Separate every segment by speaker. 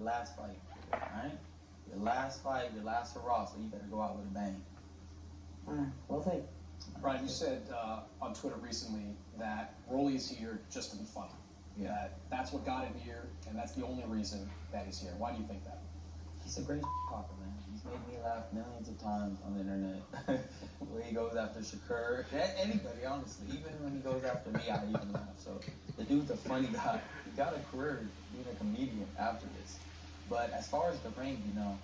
Speaker 1: your last fight, all right? Your last fight, your last hurrah, so you better go out with a bang. All right, we'll see.
Speaker 2: Ryan, you said on Twitter recently that Rolly is here just to be funny.
Speaker 1: Yeah.
Speaker 2: That's what got him here, and that's the only reason that he's here. Why do you think that?
Speaker 1: He's a great talker, man. He's made me laugh millions of times on the internet. Where he goes after Shakur, anybody, honestly. Even when he goes after me, I even laugh. So the dude's a funny guy. He got a career being a comedian after this. But as far as the ring, you know,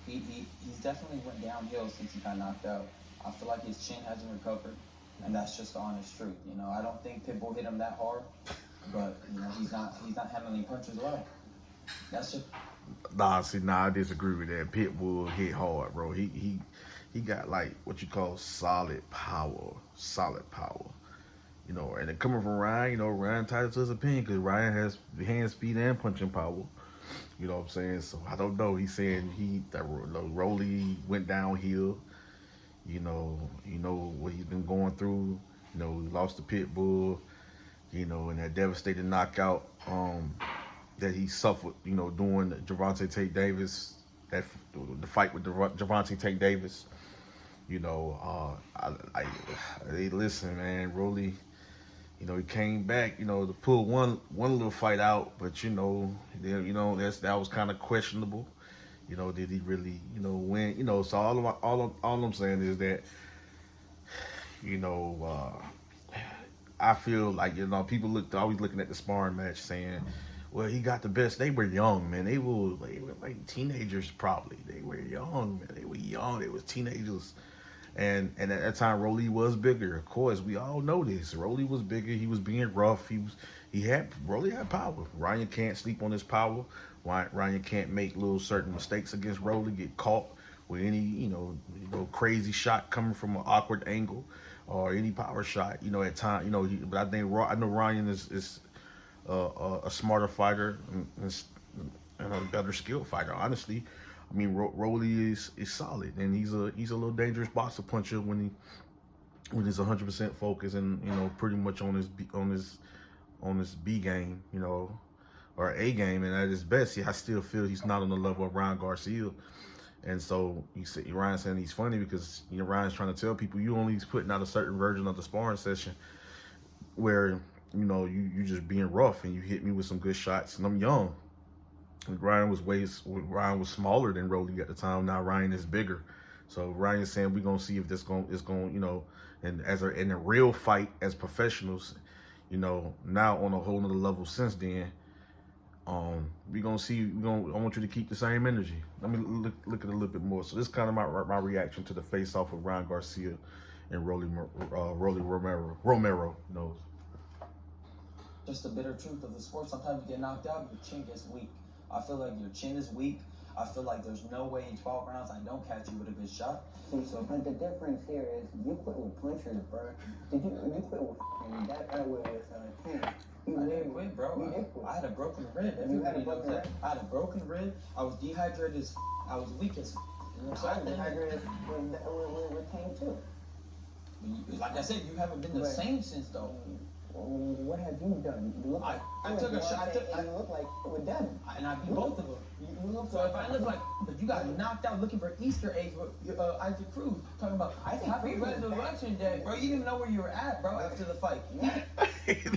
Speaker 1: he's definitely went downhill since he got knocked out. I feel like his chin hasn't recovered, and that's just the honest truth. You know, I don't think Pitbull hit him that hard, but you know, he's not handling punches well. That's just.
Speaker 3: Nah, I disagree with that. Pitbull hit hard, bro. He got like what you call solid power. You know, and it coming from Ryan, you know, Ryan tied to his opinion because Ryan has hand speed and punching power. You know what I'm saying? So I don't know. He's saying that Rolly went downhill. You know what he's been going through. You know, he lost to Pitbull. You know, and that devastating knockout that he suffered. You know, doing Gervonta Tate Davis, the fight with Gervonta Tate Davis. You know, hey, listen, man, Rolly. You know, he came back. You know, to pull one little fight out, but you know, that was kind of questionable. You know, did he really, you know, win? You know, so all I'm saying is that, you know, I feel like, you know, people always looking at the sparring match saying, well, he got the best. They were young, man. They were like teenagers probably. They were young, man. They were young. They was teenagers. And at that time, Rolly was bigger. Of course, we all know this. Rolly was bigger. He was being rough. Rolly had power. Ryan can't sleep on his power. Ryan can't make little certain mistakes against Rolly, get caught with any, you know, crazy shot coming from an awkward angle or any power shot, you know, at time, you know, but I know Ryan is a smarter fighter and a better skilled fighter, honestly. I mean, Rolly is solid, and he's a little dangerous boxer puncher when he's 100% focused and, you know, pretty much on his B game, you know, or A game, and at his best, I still feel he's not on the level of Ryan Garcia. And so Ryan's saying he's funny because, you know, Ryan's trying to tell people you only putting out a certain version of the sparring session where, you know, you just being rough and you hit me with some good shots, and I'm young. And Ryan was smaller than Rolly at the time. Now Ryan is bigger. So Ryan's saying we're gonna see if this is going, you know, and in a real fight as professionals, you know, now on a whole nother level since then. We're gonna see. I want you to keep the same energy. Let me look at it a little bit more. So this is kind of my reaction to the face-off of Ryan Garcia and Rolly Romero. You know,
Speaker 1: Just the bitter truth of the sport. Sometimes you get knocked out, your chin gets weak. I feel like your chin is weak. I feel like there's no way in 12 rounds I don't catch you with a good shot.
Speaker 4: So, but the difference here is you quit with punchers, bro. Did you quit with Tank?
Speaker 1: I didn't quit, bro. I had a broken rib. Everybody knows that. I had a broken rib. I was dehydrated as I was weak as
Speaker 4: You know, so I was dehydrated with Tank too.
Speaker 1: Like I said, you haven't been the same since though.
Speaker 4: What have you done? You look like
Speaker 1: I took a shot.
Speaker 4: You look like with them.
Speaker 1: And I beat both of them.
Speaker 4: You look
Speaker 1: So if I look like, but you got knocked out looking for Easter eggs with Isaac Cruz talking about Happy Resurrection Day, bro. You didn't even know where you were at, bro, after the fight.
Speaker 4: Yeah.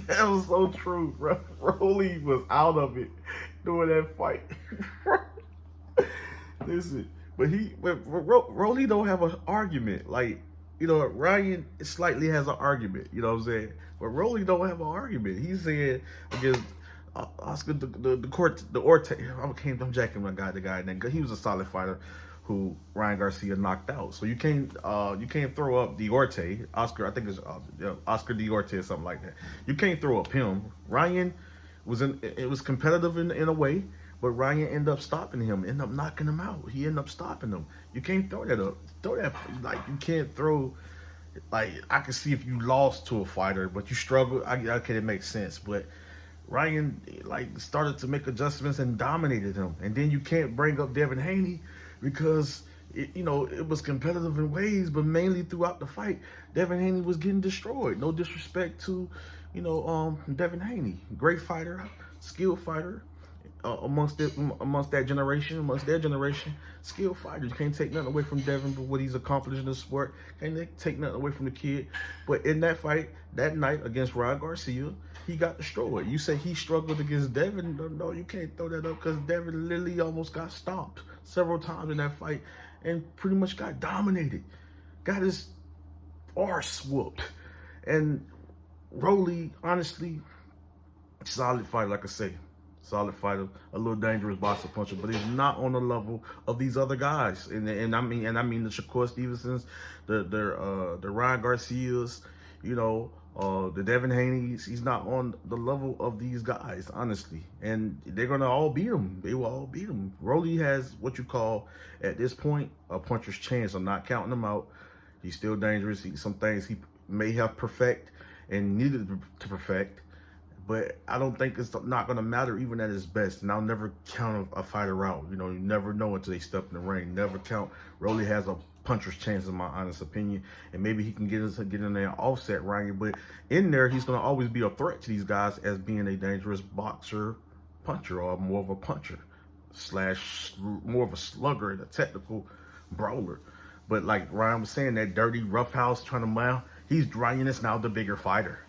Speaker 3: that was so true, bro. Rolly was out of it doing that fight. Listen, but Rolly don't have an argument. Like, you know, Ryan slightly has an argument. You know what I'm saying? But Rolly don't have an argument. He's saying against Oscar the Ortega. I'm jacking the guy name. He was a solid fighter who Ryan Garcia knocked out. So you can't throw up Diorte. Oscar, I think it's Oscar Diorte or something like that. You can't throw up him. Ryan it was competitive in a way, but Ryan ended up stopping him, ended up knocking him out. He ended up stopping him. You can't throw that up. Like you can't throw. Like I can see if you lost to a fighter, but you struggle. Okay, it makes sense. But Ryan like started to make adjustments and dominated him, and then you can't bring up Devin Haney because it was competitive in ways, but mainly throughout the fight, Devin Haney was getting destroyed. No disrespect to Devin Haney, great fighter, skilled fighter, amongst that generation, amongst their generation, skilled fighters. You can't take nothing away from Devin, but what he's accomplished in the sport. Can't take nothing away from the kid. But in that fight, that night against Ryan Garcia, he got destroyed. You say he struggled against Devin? No, you can't throw that up because Devin literally almost got stomped several times in that fight and pretty much got dominated. Got his arse whooped. And Rolly, honestly, solid fight, like I say. Solid fighter, a little dangerous boxer puncher, but he's not on the level of these other guys. And I mean the Shakur Stevensons, the Ryan Garcias, you know, the Devin Haney's. He's not on the level of these guys, honestly. And they're gonna all beat him. They will all beat him. Rolly has what you call at this point a puncher's chance. I'm not counting him out. He's still dangerous. Some things he may have perfect and needed to perfect. But I don't think it's not going to matter even at his best. And I'll never count a fighter out. You know, you never know until they step in the ring. Never count. Rolly has a puncher's chance, in my honest opinion. And maybe he can get in there and offset Ryan. But in there, he's going to always be a threat to these guys as being a dangerous boxer, puncher, or more of a puncher / more of a slugger, a technical brawler. But like Ryan was saying, that dirty roughhouse trying to mile, Ryan is now the bigger fighter.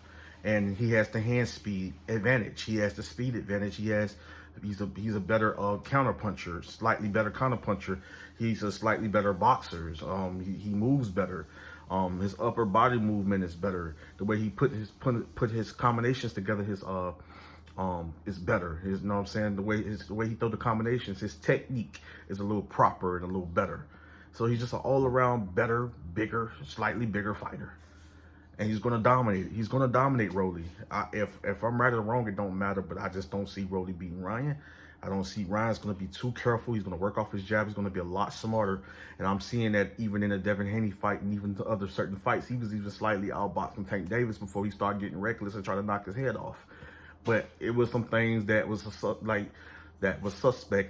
Speaker 3: And he has the hand speed advantage. He has the speed advantage. He's a better counter puncher, slightly better counter puncher. He's a slightly better boxer. He moves better. His upper body movement is better. The way he put his combinations together, is better. You know what I'm saying? The way he throw the combinations, his technique is a little proper and a little better. So he's just an all around better, bigger, slightly bigger fighter. And he's going to dominate. He's going to dominate Rolly. If I'm right or wrong, it don't matter. But I just don't see Rolly beating Ryan. I don't see Ryan's going to be too careful. He's going to work off his jab. He's going to be a lot smarter. And I'm seeing that even in the Devin Haney fight and even to other certain fights. He was even slightly outboxing Tank Davis before he started getting reckless and trying to knock his head off. But it was some things that was suspect.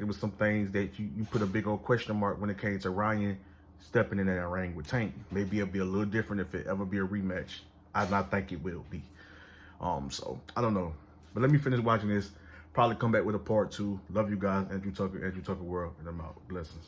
Speaker 3: It was some things that you put a big old question mark when it came to Ryan stepping in that ring with Tank. Maybe it'll be a little different if it ever be a rematch. I not think it will be. So I don't know. But let me finish watching this. Probably come back with a part 2. Love you guys. Andrew Tucker World, and I'm out. Blessings.